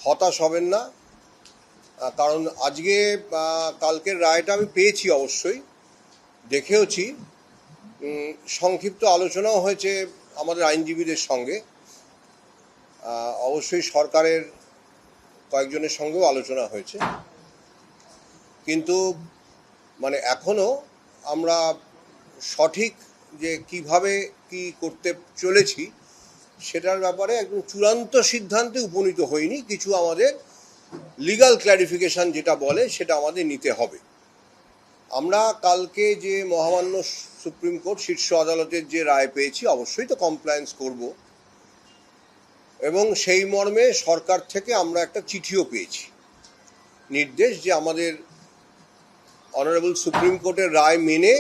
হতাশ হবেন না, কারণ আজকে কালকের রায়টা আমি পেয়েছি, অবশ্যই দেখেওছি। সংক্ষিপ্ত আলোচনাও হয়েছে আমাদের আইনজীবীদের সঙ্গে, অবশ্যই সরকারের কয়েকজনের সঙ্গেও আলোচনা হয়েছে, কিন্তু মানে এখনও আমরা সঠিক যে কিভাবে কি করতে চলেছি সেটার ব্যাপারে একদম চূড়ান্ত সিদ্ধান্তে উপনীত হইনি। কিছু আমাদের লিগ্যাল ক্ল্যারিফিকেশান যেটা বলে সেটা আমাদের নিতে হবে। আমরা কালকে যে মহামান্য সুপ্রিম কোর্ট শীর্ষ আদালতের যে রায় পেয়েছি, অবশ্যই তো কমপ্লায়েন্স করব, এবং সেই মর্মে সরকার থেকে আমরা একটা চিঠিও পেয়েছি, নির্দেশ যে আমাদের অনারেবল সুপ্রিম কোর্টের রায় মেনে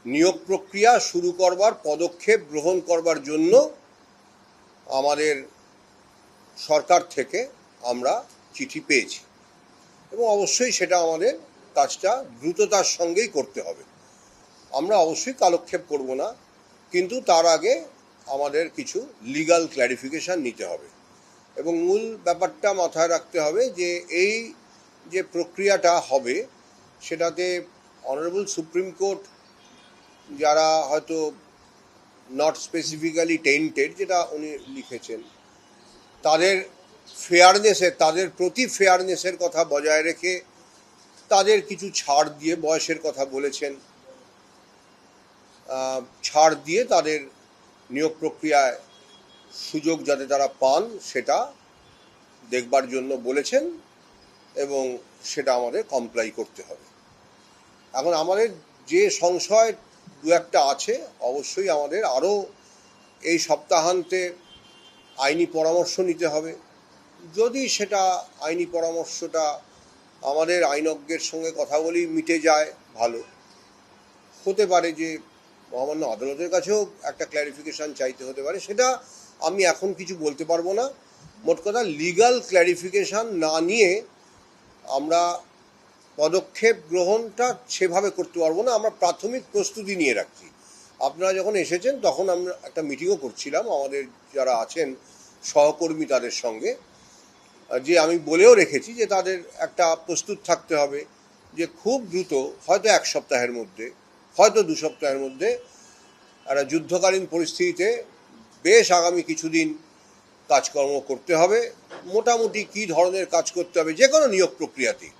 নিয়োগ প্রক্রিয়া শুরু করবার পদক্ষেপ গ্রহণ করবার জন্য আমাদের সরকার থেকে আমরা চিঠি পেয়েছি, এবং অবশ্যই সেটা আমাদের কাজটা দ্রুততার সঙ্গেই করতে হবে। আমরা অবশ্যই কালক্ষেপ করব না, কিন্তু তার আগে আমাদের কিছু লিগ্যাল ক্ল্যারিফিকেশান নিতে হবে, এবং মূল ব্যাপারটা মাথায় রাখতে হবে যে এই যে প্রক্রিয়াটা হবে সেটাতে অনারেবল সুপ্রিম কোর্ট যারা হয়তো নট স্পেসিফিক্যালি টেন্টেড, যেটা উনি লিখেছেন, তাদের তাদের প্রতি ফেয়ারনেসের কথা বজায় রেখে তাদের কিছু ছাড় দিয়ে, বয়সের কথা বলেছেন, ছাড় দিয়ে তাদের নিয়োগ প্রক্রিয়ায় সুযোগ যাতে তারা পান সেটা দেখবার জন্য বলেছেন, এবং সেটা আমাদের কমপ্লাই করতে হবে। এখন আমাদের যে সংশয় দু একটা আছে, অবশ্যই আমাদের আরও এই সপ্তাহান্তে আইনি পরামর্শ নিতে হবে। যদি সেটা আইনি পরামর্শটা আমাদের আইনজ্ঞের সঙ্গে কথা বলেই মিটে যায়, ভালো হতে পারে যে মহামান্য আদালতের কাছেও একটা ক্ল্যারিফিকেশান চাইতে হতে পারে, সেটা আমি এখন কিছু বলতে পারবো না। মোট কথা, লিগ্যাল ক্ল্যারিফিকেশান না নিয়ে আমরা পদক্ষেপ গ্রহণটা সেভাবে করতে পারবো না। আমরা প্রাথমিক প্রস্তুতি নিয়ে রাখছি। আপনারা যখন এসেছেন তখন আমরা একটা মিটিংও করছিলাম আমাদের যারা আছেন সহকর্মী তাদের সঙ্গে, যে আমি বলেও রেখেছি যে তাদের একটা প্রস্তুত থাকতে হবে যে খুব দ্রুত, হয়তো এক সপ্তাহের মধ্যে, হয়তো 2 সপ্তাহের মধ্যে, একটা যুদ্ধকালীন পরিস্থিতিতে বেশ আগামী কিছুদিন কাজকর্ম করতে হবে। মোটামুটি কী ধরনের কাজ করতে হবে যে কোনো নিয়োগ প্রক্রিয়াতেই,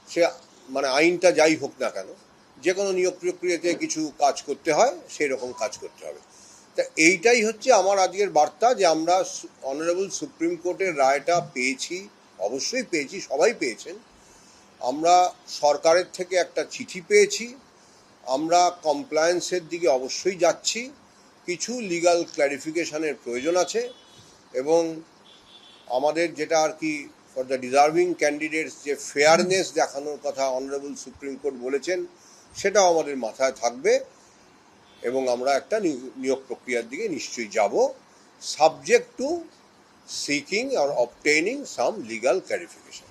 সে মানে আইনটা যাই হোক না কেন, যে কোনো নিয়োগ প্রক্রিয়াতে কিছু কাজ করতে হয়, সেই রকম কাজ করতে হবে। তা এইটাই হচ্ছে আমার আজকের বার্তা, যে আমরা অনারেবল সুপ্রিম কোর্টের রায়টা পেয়েছি, অবশ্যই পেয়েছি, সবাই পেয়েছেন। আমরা সরকারের থেকে একটা চিঠি পেয়েছি, আমরা কমপ্লায়েন্সের দিকে অবশ্যই যাচ্ছি। কিছু লিগ্যাল ক্ল্যারিফিকেশানের প্রয়োজন আছে, এবং আমাদের যেটা আর কি ফর দ্য ডিজার্ভিং ক্যান্ডিডেটস যে ফেয়ারনেস দেখানোর কথা অনারেবল সুপ্রিম কোর্ট বলেছেন, সেটাও আমাদের মাথায় থাকবে, এবং আমরা একটা নিয়োগ প্রক্রিয়ার দিকে নিশ্চয়ই যাব, subject to seeking or obtaining some legal clarification.